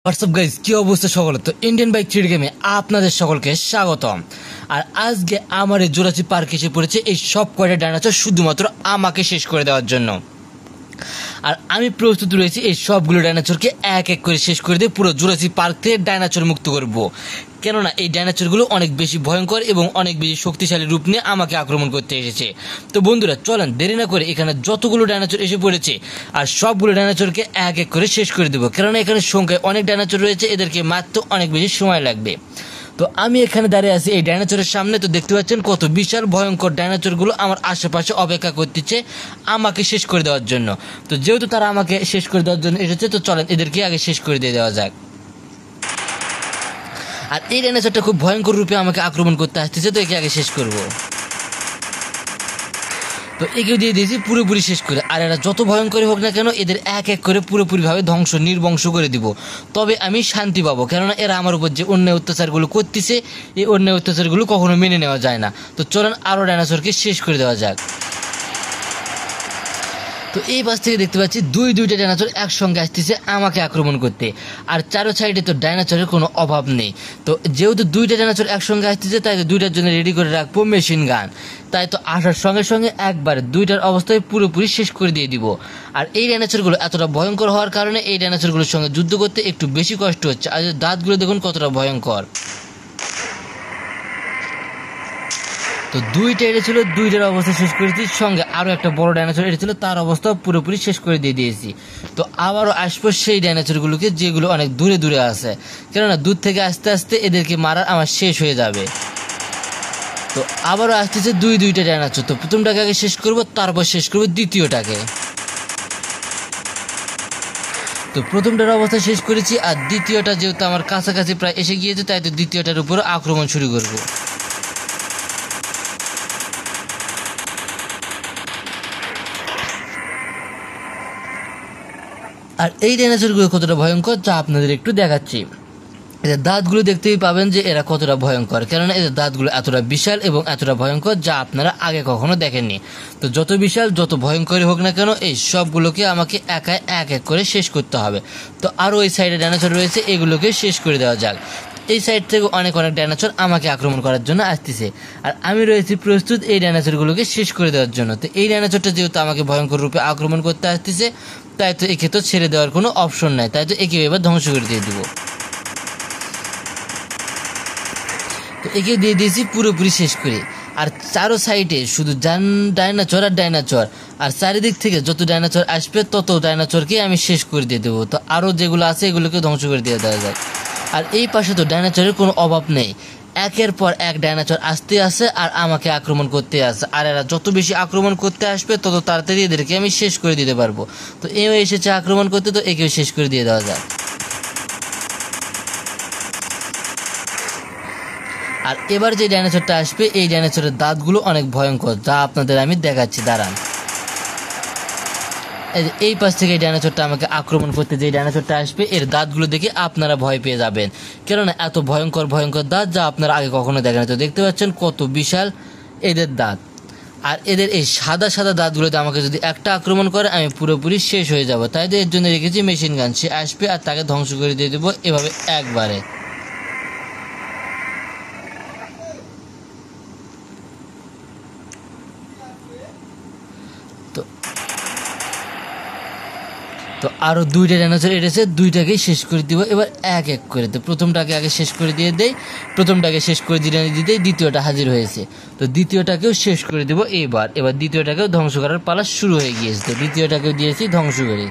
WhatsApp guys, কি অবস্থা সকলে? তো ইন্ডিয়ান বাইক থ্রিডি গেমে আপনাদের সকলকে স্বাগতম। আর আজকে আমার এই জুরাসিক পার্ক এসে পড়েছে এই সব কয়টা ডাইনোসর শুধুমাত্র আমাকে শেষ করে দেওয়ার জন্য। আর আমি প্রস্তুত রয়েছি এই সবগুলো ডাইনোসরকে এক এক করে শেষ করে দিয়ে পুরো জুরাসিক পার্ক থেকে ডাইনোসর মুক্ত করব। কেননা এই ডাইনোসরগুলো অনেক বেশি ভয়ঙ্কর এবং অনেক বেশি শক্তিশালী রূপ নিয়ে আমাকে আক্রমণ করতে এসেছে। তো বন্ধুরা চলেন দেরি না করে এখানে যতগুলো ডাইনোসর এসে পড়েছে আর সবগুলো ডাইনোসরকে এক এক করে শেষ করে দেবো। কেননা এখানে সংখ্যায় অনেক ডাইনোসর রয়েছে, এদেরকে মারতে অনেক বেশি সময় লাগবে। তো আমি এখানে দাঁড়িয়ে আছি এই ডাইনোসরের সামনে। তো দেখতে পাচ্ছেন কত বিশাল ভয়ঙ্কর ডাইনোসরগুলো আমার আশেপাশে অপেক্ষা করতেছে আমাকে শেষ করে দেওয়ার জন্য। তো যেহেতু তারা আমাকে শেষ করে দেওয়ার জন্য এসেছে, তো চলেন এদেরকে আগে শেষ করে দিয়ে দেওয়া যাক। আর এই ডাইনোসরটা খুব ভয়ঙ্কর রূপে আমাকে আক্রমণ করতে আসতেছে, তো একে আগে শেষ করব। তো একে দিয়ে দিয়েছি পুরোপুরি শেষ করে। আর এরা যত ভয়ঙ্কর হোক না কেন এদের এক এক করে পুরোপুরিভাবে নির্বংশ করে দিব, তবে আমি শান্তি পাবো। কেননা এরা আমার উপর যে অন্যায় অত্যাচারগুলো করতেছে, এই অন্যায় অত্যাচারগুলো কখনো মেনে নেওয়া যায় না। তো চলেন আরও ডাইনোসরকে শেষ করে দেওয়া যাক। তো এই পাশ থেকে দেখতে পাচ্ছি দুইটা ডাইনোসর একসঙ্গে আসতেছে আমাকে আক্রমণ করতে। আর চারো সাইডে তো ডাইনোসরের কোনো অভাব নেই। তো যেহেতু দুইটা ডাইনোসর একসঙ্গে আসতেছে, তাই তো দুইটার জন্য রেডি করে রাখবো মেশিন গান। তাই তো আসার সঙ্গে সঙ্গে একবার দুইটার অবস্থায় পুরোপুরি শেষ করে দিয়ে দিব। আর এই ডাইনোসরগুলো এতটা ভয়ঙ্কর হওয়ার কারণে এই ডাইনোসরগুলোর সঙ্গে যুদ্ধ করতে একটু বেশি কষ্ট হচ্ছে। আর দাঁতগুলো দেখুন কতটা ভয়ঙ্কর। তো দুইটা এটা ছিল, দুইটার অবস্থা শেষ করেছি। সঙ্গে আরও একটা বড় ডাইনোসর এটা ছিল, তার অবস্থা পুরোপুরি শেষ করে দিয়ে দিয়েছি। তো আবারও আসবো সেই ডাইনোসরগুলোকে যেগুলো অনেক দূরে দূরে আছে, কেননা দূর থেকে আস্তে আস্তে এদেরকে মারার আমার শেষ হয়ে যাবে। তো আবারও আসতেছে দুইটা ডাইনোসর। তো প্রথমটাকে আগে শেষ করব, তারপর শেষ করবো দ্বিতীয়টাকে। তো প্রথমটার অবস্থা শেষ করেছি, আর দ্বিতীয়টা যেহেতু আমার কাছাকাছি প্রায় এসে গিয়েছে, তাই তো দ্বিতীয়টার উপর আক্রমণ শুরু করবো। আর এই ডাইনোসরগুলো কতটা ভয়ঙ্কর তা আপনাদের একটু দেখাচ্ছি। এদের দাঁতগুলো দেখতেই পাবেন যে এরা কতটা ভয়ঙ্কর, কেননা এদের দাঁতগুলো এতটা বিশাল এবং এতটা ভয়ঙ্কর যা আপনারা আগে কখনো দেখেননি। তো যত বিশাল যত ভয়ঙ্করই হোক না কেন এই সবগুলোকে আমাকে একাই এক এক করে শেষ করতে হবে। তো আরও এই সাইডে ডাইনোসর রয়েছে, এগুলোকে শেষ করে দেওয়া যাক। এই সাইড থেকে অনেক ডাইনোসর আমাকে আক্রমণ করার জন্য আসতেছে, আর আমি রয়েছি প্রস্তুত এই ডাইনোসরগুলোকে শেষ করে দেওয়ার জন্য। তো এই ডাইনোসরটা যেহেতু আমাকে ভয়ঙ্কর রূপে আক্রমণ করতে আসতেছে, তাই তো একে তো ছেড়ে দেওয়ার কোনো অপশন নাই, তাই তো একে এবার ধ্বংস করে দিয়ে দিব। তো একে দিয়ে দিয়েছি পুরোপুরি শেষ করে। আর চারো সাইডে শুধু ডাইনোসর আর ডাইনোসর, আর চারিদিক থেকে যত ডাইনোসর আসবে তত ডাইনোসরকে আমি শেষ করে দিয়ে দেবো। তো আরও যেগুলো আছে এগুলোকে ধ্বংস করে দিয়ে দেওয়া যায়। আর এই পাশে তো ডাইনোসরের কোনো অভাব নেই, একের পর এক ডাইনোসর আসতে আসে আর আমাকে আক্রমণ করতে আসে। আর এরা যত বেশি আক্রমণ করতে আসবে তত তাড়াতাড়ি এদেরকে আমি শেষ করে দিতে পারবো। তো এও এসেছে আক্রমণ করতে, তো একেও শেষ করে দিয়ে দেওয়া যায়। আর এবার যে ডাইনোসরটা আসবে এই ডাইনোসরের দাঁতগুলো অনেক ভয়ঙ্কর, যা আপনাদের আমি দেখাচ্ছি, দাঁড়ান। এই পাশ থেকে এই ডাইনোসরটা আমাকে আক্রমণ করতে যে ডাইনোসরটা আসবে এর দাঁতগুলো দেখে আপনারা ভয় পেয়ে যাবেন, কেননা এত ভয়ঙ্কর দাঁত যা আপনারা আগে কখনো দেখেন। তো দেখতে পাচ্ছেন কত বিশাল এদের দাঁত। আর এদের এই সাদা দাঁতগুলোতে আমাকে যদি একটা আক্রমণ করে আমি পুরোপুরি শেষ হয়ে যাব। তাই তো এর জন্য রেখেছি মেশিন গান। সে আসবে আর তাকে ধ্বংস করে দিয়ে দেবো এভাবে একবারে। তো আরও দুইটা ডাইনোসর এসেছে, দুইটাকেই শেষ করে দিব এবার এক এক করে। তো প্রথমটাকে আগে শেষ করে দিয়ে দেই, প্রথমটাকে শেষ করে দিতেই দ্বিতীয়টা হাজির হয়েছে। তো দ্বিতীয়টাকেও শেষ করে দেবো এবার দ্বিতীয়টাকেও ধ্বংস করার পালা শুরু হয়ে গিয়েছে। তো দ্বিতীয়টাকেও দিয়েছি ধ্বংস করে।